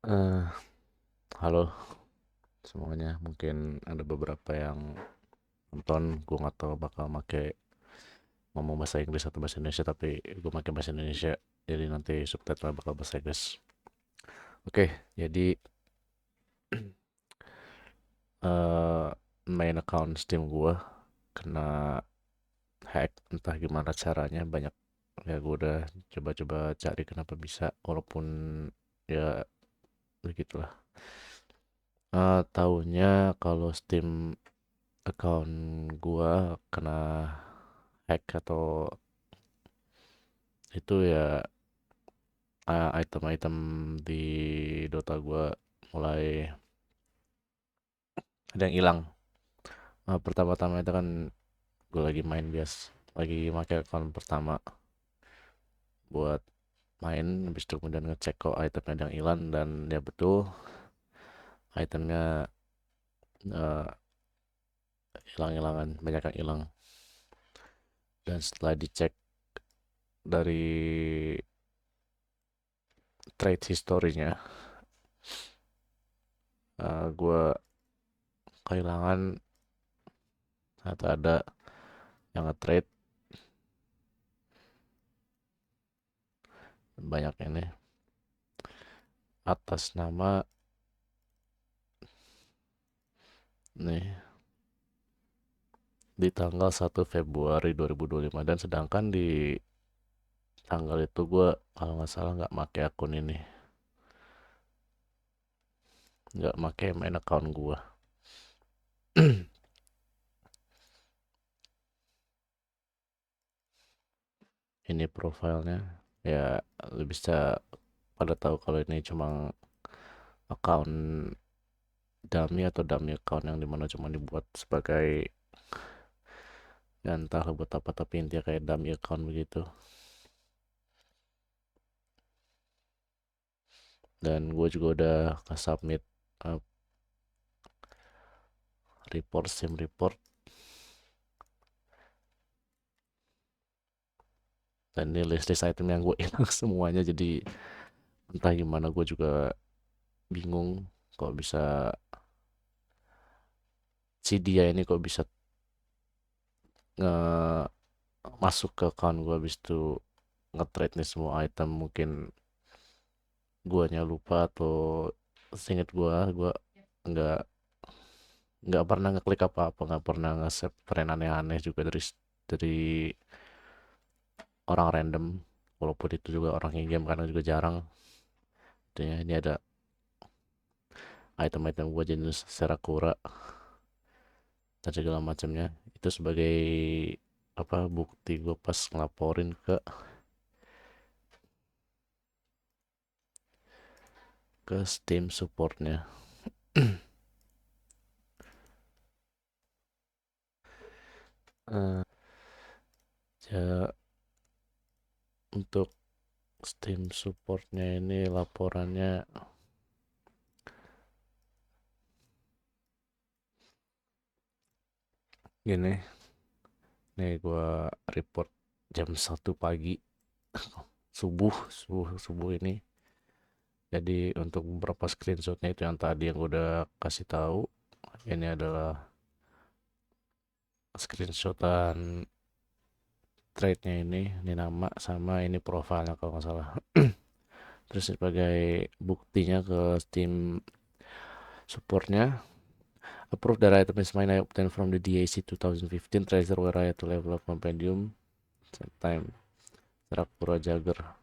Eh, Halo semuanya, mungkin ada beberapa yang nonton, gue nggak tahu bakal make ngomong bahasa Inggris atau bahasa Indonesia, tapi gue make bahasa Indonesia, jadi nanti subtitle bakal bahasa Inggris. Oke, jadi eh main account Steam gue kena hack, entah gimana caranya, banyak ya gue udah coba-coba cari kenapa bisa, walaupun ya begitulah. Taunya kalau Steam account gua kena hack atau itu ya, item-item di Dota gua mulai ada yang hilang. Pertama-tama itu kan gue lagi main lagi pakai account pertama buat main, habis itu kemudian ngecek kok itemnya ada yang hilang, dan ya betul itemnya eh, hilang-hilangan, banyak yang hilang. Dan setelah dicek dari trade historinya, gue kehilangan atau ada yang nge-trade banyak ini atas nama nih di tanggal 1 Februari 2025, dan sedangkan di tanggal itu gue kalau nggak salah nggak make akun ini, nggak make main account gue. Ini profilnya ya, lu bisa pada tahu kalau ini cuma account dummy atau dummy account yang dimana cuma dibuat sebagai, ya entah buat apa, tapi intinya kayak dummy account begitu. Dan gue juga udah submit uh, sim report, dan ini list item yang gue hilang semuanya, jadi entah gimana gue juga bingung kok bisa, si dia ini kok bisa nge masuk ke account gue, habis itu nge-trade nih semua item. Mungkin guanya lupa, atau seinget gue nggak nggak pernah ngeklik apa-apa, nggak pernah nge-save friend aneh-aneh juga dari orang random, walaupun itu juga orang in game karena juga jarang. Artinya ini ada item-item gue jenis Serakura dan segala macamnya, itu sebagai apa, bukti gue pas ngelaporin ke Steam supportnya. Eh, ya, untuk Steam supportnya ini laporannya gini, nih gue report jam 1 pagi, subuh ini. Jadi untuk beberapa screenshotnya itu yang tadi yang gue udah kasih tahu, ini adalah screenshotan trade-nya, ini nama sama ini profilnya kalau nggak salah. Terus sebagai buktinya ke Steam supportnya, approve that item is mine, I obtained from the DAC 2015 treasure where I had to level up compendium time Rakpura Jagger.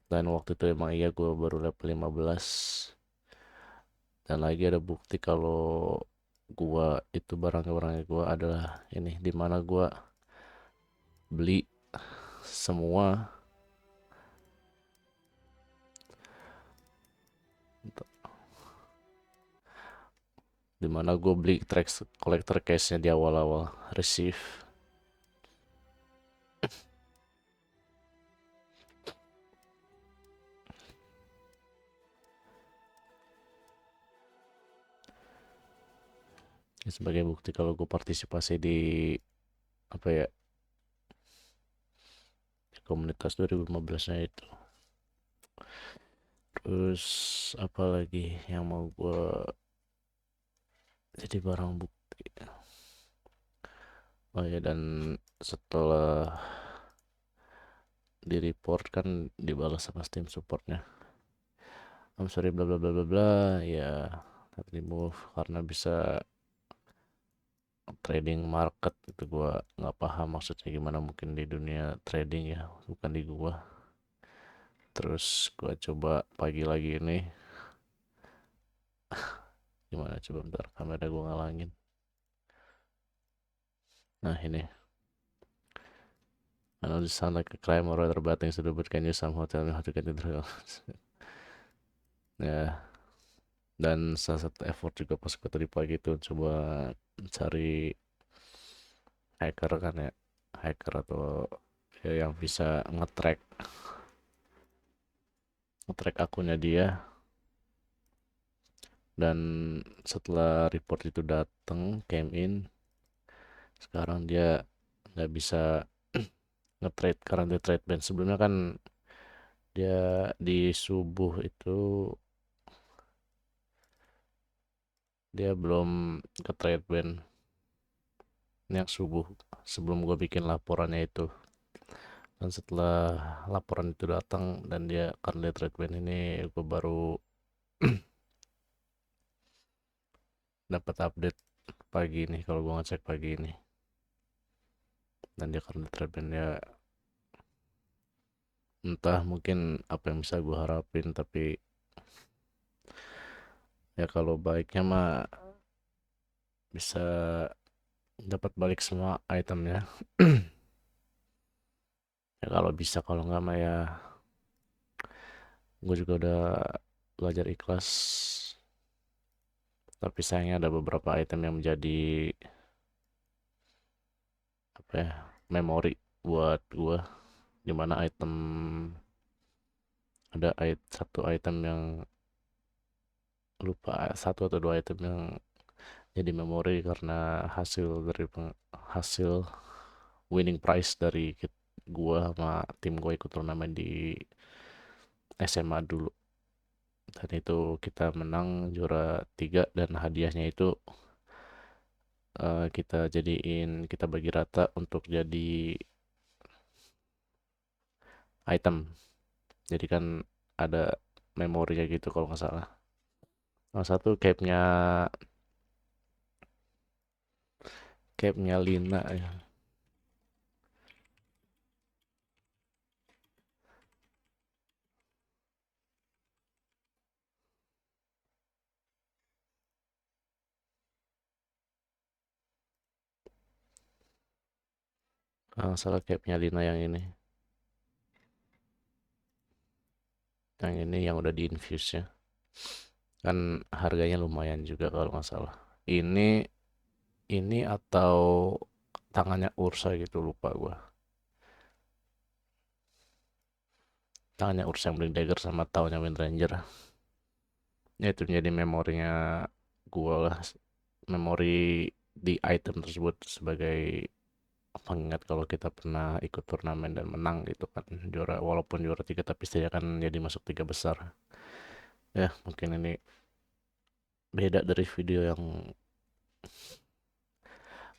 Dan waktu itu emang iya gue baru level 15. Dan lagi ada bukti kalau gua itu barangnya gua adalah ini, dimana gua beli semua, dimana gua beli track collector case nya di awal-awal receive. Ya, sebagai bukti kalau gue partisipasi di apa ya, di komunitas 2015 nya itu. Terus apa lagi yang mau gue jadi barang bukti? Oh ya, dan setelah di report kan dibalas sama Steam supportnya, I'm sorry bla bla bla bla bla, ya that remove karena bisa trading market. Itu gua nggak paham maksudnya gimana, mungkin di dunia trading ya, bukan di gua. Terus gua coba pagi lagi ini, gimana coba, bentar kamera gua ngalangin. Nah ini, I know this sound like a crime or other bad things to do, but can you somehow tell me how to get it through? Ya, dan salah satu effort juga pas gue tadi pagi itu coba cari hacker kan ya, hacker atau ya yang bisa nge-track akunnya dia. Dan setelah report itu datang, came in, sekarang dia nggak bisa nge-trade karena dia trade ban. Sebelumnya kan dia di subuh itu dia belum ke trade ban yang subuh, sebelum gue bikin laporannya itu. Dan setelah laporan itu datang dan dia karena dia trade ban ini, gue baru dapat update pagi ini kalau gue ngecek pagi ini. Dan dia karena trade ban ya, entah mungkin apa yang bisa gue harapin, tapi ya kalau baiknya mah bisa dapat balik semua itemnya. Ya kalau bisa, kalau nggak mah ya gue juga udah belajar ikhlas. Tapi sayangnya ada beberapa item yang menjadi apa ya, memori buat gue, dimana ada satu item yang lupa, satu atau dua item yang jadi memori karena hasil winning prize dari gua sama tim gua ikut turnamen di SMA dulu. Dan itu kita menang juara 3 dan hadiahnya itu kita bagi rata untuk jadi item. Jadi kan ada memorinya gitu kalau nggak salah. Salah satu capnya Lina ya. Salah capnya Lina yang ini. Yang ini yang udah di infuse ya. Kan harganya lumayan juga kalau nggak salah. Ini atau tangannya Ursa gitu, lupa gua. Tangannya Ursa yang Blink Dagger sama taunya Wind Ranger. Ya itu jadi memorinya gua lah. Memori di item tersebut sebagai pengingat kalau kita pernah ikut turnamen dan menang gitu kan. Juara, walaupun juara 3 tapi setidaknya kan jadi masuk 3 besar. Ya mungkin ini beda dari video yang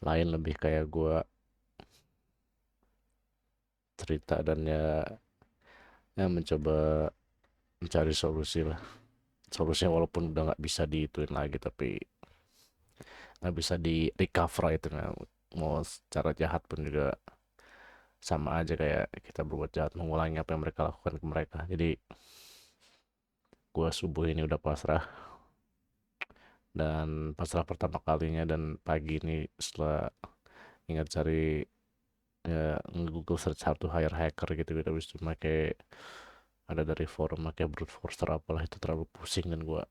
lain, lebih kayak gua cerita dan ya mencoba mencari solusi lah. Solusinya walaupun udah nggak bisa diituin lagi, tapi nggak bisa di recover itu. Nah, mau secara jahat pun juga sama aja kayak kita berbuat jahat, mengulangi apa yang mereka lakukan ke mereka. Jadi gua subuh ini udah pasrah, dan pasrah pertama kalinya. Dan pagi ini setelah ingat cari, ya Google search how to hire hacker gitu gitu, habis itu pakai, ada dari forum pakai brute force apalah, itu terlalu pusing dan gua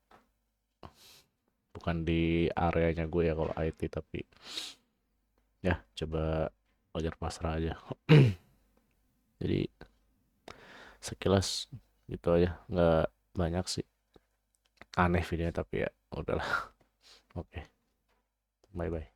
bukan di areanya gue ya kalau IT, tapi ya coba belajar pasrah aja. Jadi sekilas gitu aja, nggak banyak sih, aneh videonya tapi ya udahlah. Oke, bye bye.